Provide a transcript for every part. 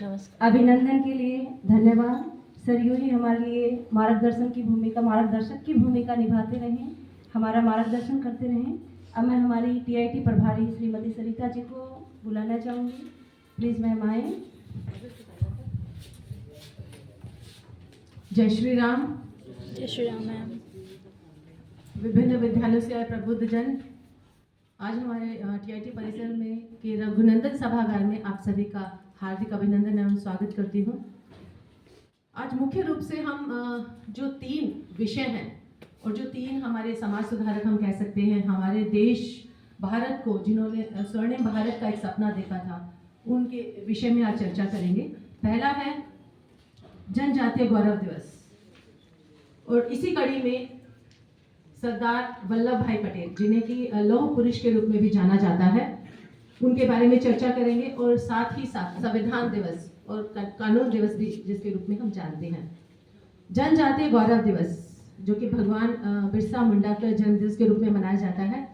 नमस्कार। अभिनंदन के लिए धन्यवाद सर। यूँ ही हमारे लिए मार्गदर्शक की भूमिका निभाते रहें, हमारा मार्गदर्शन करते रहें। अब मैं हमारी टीआईटी प्रभारी श्रीमती सरिता जी को बुलाना चाहूँगी। प्लीज़ मैम आए। जय श्री राम। जय श्री राम मैम। विभिन्न विद्यालयों से आए प्रबुद्ध जन, आज हमारे टीआईटी परिसर में के रघुनंदन सभागार में आप सभी का हार्दिक अभिनंदन एवं स्वागत करती हूँ। आज मुख्य रूप से हम जो 3 विषय हैं और जो 3 हमारे समाज सुधारक हम कह सकते हैं, हमारे देश भारत को जिन्होंने स्वर्णिम भारत का एक सपना देखा था, उनके विषय में आज चर्चा करेंगे। पहला है जनजातीय गौरव दिवस और इसी कड़ी में सरदार वल्लभ भाई पटेल, जिन्हें कि लौह पुरुष के रूप में भी जाना जाता है, उनके बारे में चर्चा करेंगे और साथ ही साथ संविधान दिवस और कानून दिवस भी जिसके रूप में हम जानते हैं। जनजातीय गौरव दिवस जो कि भगवान बिरसा मुंडा के जन्म दिवस के रूप में मनाया जाता है,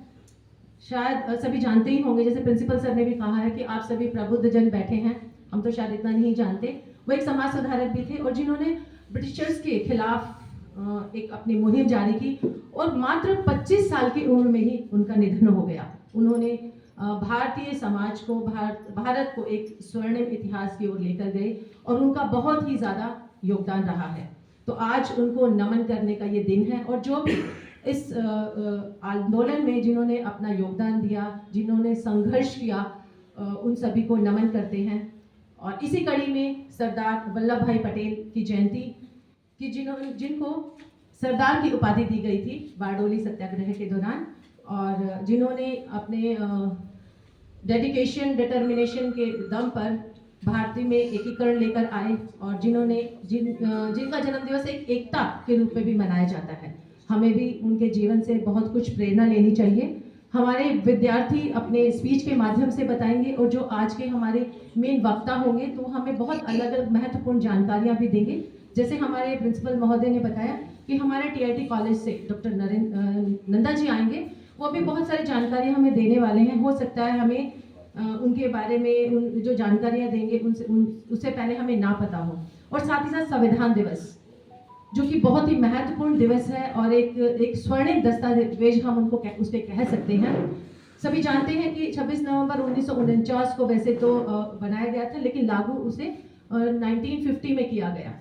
शायद सभी जानते ही होंगे। जैसे प्रिंसिपल सर ने भी कहा है कि आप सभी प्रबुद्ध जन बैठे हैं, हम तो शायद इतना नहीं जानते। वो एक समाज सुधारक भी थे और जिन्होंने ब्रिटिशर्स के खिलाफ एक अपनी मुहिम जारी की और मात्र 25 साल की उम्र में ही उनका निधन हो गया। उन्होंने भारतीय समाज को, भारत को एक स्वर्णिम इतिहास की ओर लेकर गए और उनका बहुत ही ज़्यादा योगदान रहा है। तो आज उनको नमन करने का ये दिन है और जो भी इस आंदोलन में जिन्होंने अपना योगदान दिया, जिन्होंने संघर्ष किया, उन सभी को नमन करते हैं। और इसी कड़ी में सरदार वल्लभ भाई पटेल की जयंती कि जिनको सरदार की उपाधि दी गई थी बारडोली सत्याग्रह के दौरान, और जिन्होंने अपने डेडिकेशन डिटर्मिनेशन के दम पर भारतीय में एकीकरण लेकर आए और जिनका जन्मदिवस एक एकता के रूप में भी मनाया जाता है। हमें भी उनके जीवन से बहुत कुछ प्रेरणा लेनी चाहिए। हमारे विद्यार्थी अपने स्पीच के माध्यम से बताएंगे और जो आज के हमारे मेन वक्ता होंगे तो हमें बहुत अलग अलग महत्वपूर्ण जानकारियाँ भी देंगे। जैसे हमारे प्रिंसिपल महोदय ने बताया कि हमारे टीआईटी कॉलेज से डॉक्टर नंदा जी आएंगे, वो भी बहुत सारी जानकारियाँ हमें देने वाले हैं। हो सकता है हमें उनके बारे में जो जानकारियाँ देंगे उससे पहले हमें ना पता हो। और साथ ही साथ संविधान दिवस जो कि बहुत ही महत्वपूर्ण दिवस है और एक स्वर्णिम दस्तावेज हम उसके कह सकते हैं। सभी जानते हैं कि 26 नवंबर 1949 को वैसे तो बनाया गया था, लेकिन लागू उसे 1950 में किया गया।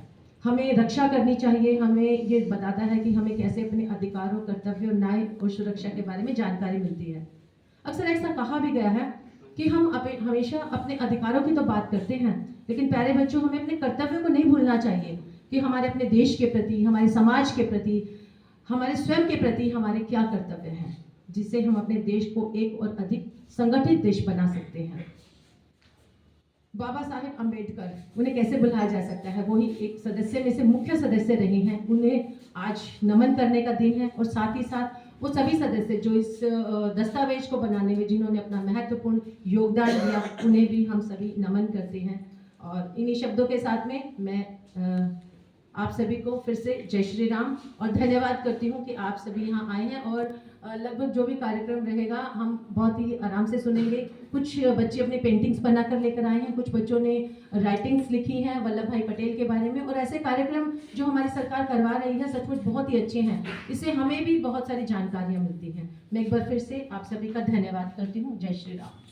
हमें रक्षा करनी चाहिए। हमें ये बताता है कि हमें कैसे अपने अधिकारों, कर्तव्यों, न्याय और सुरक्षा के बारे में जानकारी मिलती है। अक्सर ऐसा कहा भी गया है कि हम हमेशा अपने अधिकारों की तो बात करते हैं, लेकिन प्यारे बच्चों, हमें अपने कर्तव्यों को नहीं भूलना चाहिए कि हमारे अपने देश के प्रति, हमारे समाज के प्रति, हमारे स्वयं के प्रति हमारे क्या कर्तव्य हैं, जिससे हम अपने देश को एक और अधिक संगठित देश बना सकते हैं। बाबा साहेब अम्बेडकर, उन्हें कैसे भुलाया जा सकता है। वही एक सदस्य में से मुख्य सदस्य रहे हैं। उन्हें आज नमन करने का दिन है और साथ ही साथ वो सभी सदस्य जो इस दस्तावेज को बनाने में जिन्होंने अपना महत्वपूर्ण योगदान दिया, उन्हें भी हम सभी नमन करते हैं। और इन्हीं शब्दों के साथ में मैं आप सभी को फिर से जय श्री राम और धन्यवाद करती हूँ कि आप सभी यहाँ आए हैं। और लगभग जो भी कार्यक्रम रहेगा हम बहुत ही आराम से सुनेंगे। कुछ बच्चे अपने पेंटिंग्स बनाकर लेकर आए हैं, कुछ बच्चों ने राइटिंग्स लिखी हैं वल्लभ भाई पटेल के बारे में, और ऐसे कार्यक्रम जो हमारी सरकार करवा रही है सचमुच बहुत ही अच्छे हैं। इससे हमें भी बहुत सारी जानकारियाँ मिलती हैं। मैं एक बार फिर से आप सभी का धन्यवाद करती हूँ। जय श्री राम।